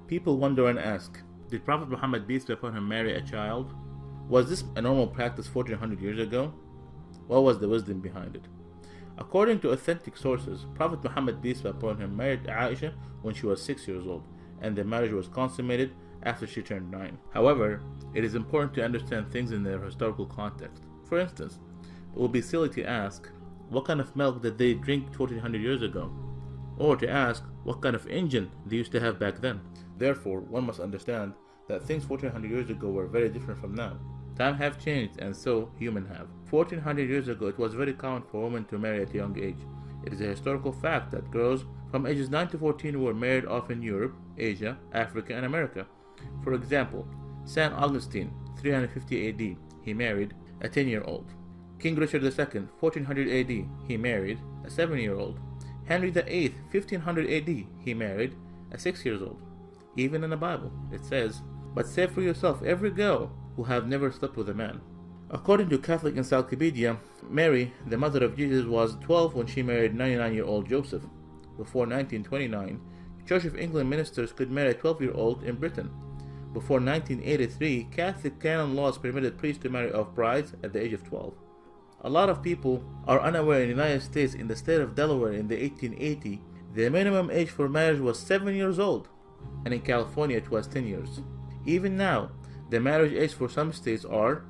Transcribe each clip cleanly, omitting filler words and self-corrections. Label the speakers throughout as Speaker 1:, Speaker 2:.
Speaker 1: People wonder and ask, did Prophet Muhammad, peace be upon him, marry a child? Was this a normal practice 1400 years ago? What was the wisdom behind it? According to authentic sources, Prophet Muhammad, peace be upon him, married Aisha when she was 6 years old, and the marriage was consummated after she turned 9. However, it is important to understand things in their historical context. For instance, it would be silly to ask, what kind of milk did they drink 1400 years ago? Or to ask, what kind of engine they used to have back then? Therefore, one must understand that things 1400 years ago were very different from now. Time have changed, and so human have. 1400 years ago, it was very common for women to marry at a young age. It is a historical fact that girls from ages 9 to 14 were married off in Europe, Asia, Africa, and America. For example, St. Augustine, 350 AD, he married a 10-year-old. King Richard II, 1400 AD, he married a 7-year-old. Henry VIII, 1500 AD, he married a 6-year-old. Even in the Bible, it says, "But say for yourself every girl who have never slept with a man." According to Catholic Encyclopedia, Mary, the mother of Jesus, was 12 when she married 99-year-old Joseph. Before 1929, Church of England ministers could marry a 12-year-old in Britain. Before 1983, Catholic canon laws permitted priests to marry off brides at the age of 12. A lot of people are unaware in the United States, in the state of Delaware in the 1880, the minimum age for marriage was 7 years old, and in California it was 10 years. Even now, the marriage age for some states are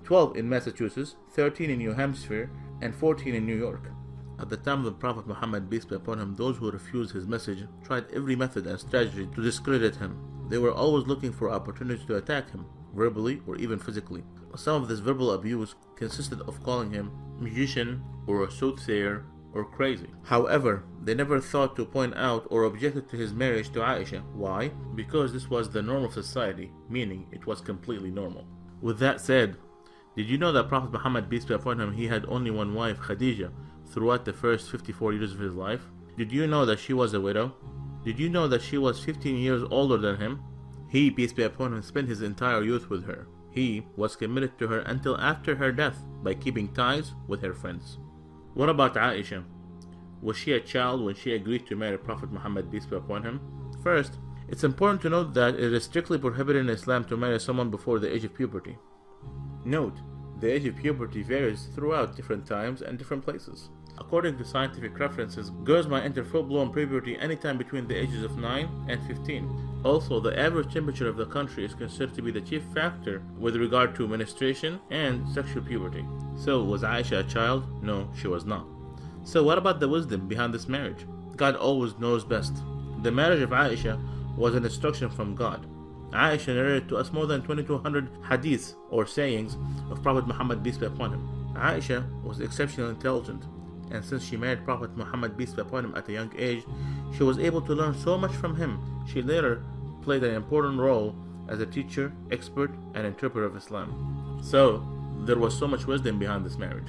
Speaker 1: 12 in Massachusetts, 13 in New Hampshire, and 14 in New York. At the time of the Prophet Muhammad, peace be upon him, those who refused his message tried every method and strategy to discredit him. They were always looking for opportunities to attack him, verbally or even physically. Some of this verbal abuse consisted of calling him magician or a soothsayer or crazy. However, they never thought to point out or objected to his marriage to Aisha. Why? Because this was the norm of society, meaning it was completely normal. With that said, did you know that Prophet Muhammad, peace be upon him, he had only one wife, Khadija, throughout the first 54 years of his life? Did you know that she was a widow? Did you know that she was 15 years older than him? He, peace be upon him, spent his entire youth with her. He was committed to her until after her death by keeping ties with her friends. What about Aisha? Was she a child when she agreed to marry Prophet Muhammad, peace be upon him? First, it's important to note that it is strictly prohibited in Islam to marry someone before the age of puberty. Note, the age of puberty varies throughout different times and different places. According to scientific references, girls might enter full-blown puberty anytime between the ages of 9 and 15. Also, the average temperature of the country is considered to be the chief factor with regard to menstruation and sexual puberty. So, was Aisha a child? No, she was not. So what about the wisdom behind this marriage? God always knows best. The marriage of Aisha was an instruction from God. Aisha narrated to us more than 2200 hadiths or sayings of Prophet Muhammad, peace be upon him. Aisha was exceptionally intelligent, and since she married Prophet Muhammad, peace be upon him, at a young age, she was able to learn so much from him. She later played an important role as a teacher, expert, and interpreter of Islam. So, there was so much wisdom behind this marriage.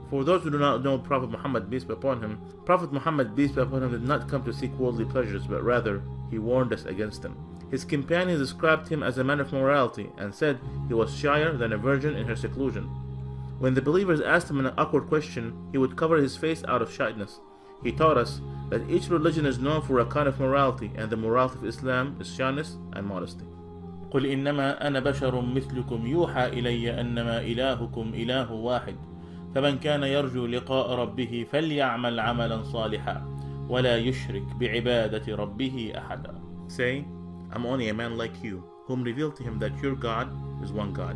Speaker 1: For those who do not know Prophet Muhammad, peace be upon him, Prophet Muhammad, peace be upon him, did not come to seek worldly pleasures, but rather, he warned us against them. His companions described him as a man of morality and said he was shyer than a virgin in her seclusion. When the believers asked him an awkward question, he would cover his face out of shyness. He taught us that each religion is known for a kind of morality, and the morality of Islam is shyness and modesty.
Speaker 2: قل إنما أنا بشر مثلكم يوحى إلي أنما إلهكم إله واحد فمن كان يرجو لقاء ربه فليعمل عملا صالحا ولا يشرك بعبادة ربه أحدا.
Speaker 1: Say, I'm only a man like you, whom revealed to him that your God is one God.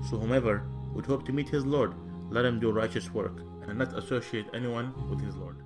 Speaker 1: So whomever would hope to meet his Lord, let him do righteous work, and not associate anyone with his Lord.